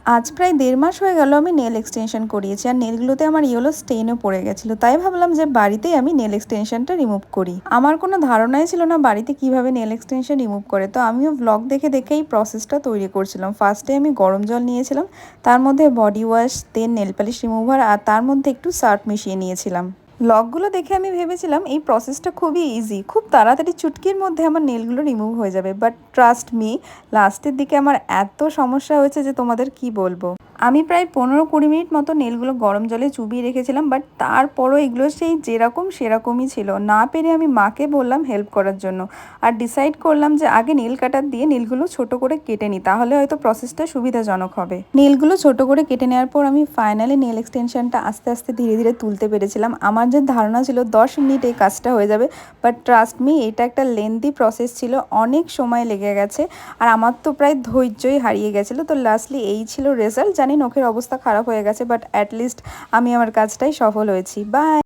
আজ প্রায় ১.৫ মাস হয়ে গেল আমি নেল এক্সটেনশন করিয়েছি, আর নেলগুলোতে আমার ইয়েলো স্টেইনও পড়ে গেছিলো। তাই ভাবলাম যে বাড়িতেই আমি নেল এক্সটেনশনটা রিমুভ করি। আমার কোনো ধারণাই ছিল না বাড়িতে কিভাবে নেল এক্সটেনশন রিমুভ করে, তো আমিও ব্লগ দেখে দেখেই প্রসেসটা তৈরি করছিলাম। ফার্স্টে আমি গরম জল নিয়েছিলাম, তার মধ্যে বডি ওয়াশ, দেন নেল পালিশ রিমুভার, আর তার মধ্যে একটু সার্ফ মিশিয়ে নিয়েছিলাম। ব্লগগুলো দেখে আমি ভেবেছিলাম এই প্রসেসটা খুবই ইজি, খুব তাড়াতাড়ি চুটকির মধ্যে আমার নেলগুলো রিমুভ হয়ে যাবে। বাট ট্রাস্ট মি, লাস্টের দিকে আমার এত সমস্যা হয়েছে যে তোমাদের কি বলবো। আমি প্রায় ১৫-২০ মিনিট মতো নেলগুলো গরম জলে চুবিয়ে রেখেছিলাম, বাট তারপরও এগুলো সেই যেরকম সেরকমই ছিল। না পেরে আমি মাকে বললাম হেল্প করার জন্য, আর ডিসাইড করলাম যে আগে নেল কাটার দিয়ে নেলগুলো ছোট করে কেটে নিই, তাহলে হয়তো প্রসেসটা সুবিধাজনক হবে। নেলগুলো ছোট করে কেটে নেওয়ার পর আমি ফাইনালি নেল এক্সটেনশনটা আস্তে আস্তে ধীরে ধীরে তুলতে পেরেছিলাম। আমার যে ধারণা ছিল ১০ মিনিট এই কাজটা হয়ে যাবে, বাট ট্রাস্ট মি, এটা একটা লেন্দি প্রসেস ছিল, অনেক সময় লেগে গেছে, আর আমার তো প্রায় ধৈর্যই হারিয়ে গেছিলো। তো লাস্টলি এই ছিল রেজাল্ট। জানি নখের অবস্থা খারাপ হয়ে গেছে, বাট অ্যাটলিস্ট আমি আমার কাজটাই সফল হয়েছি। বাই।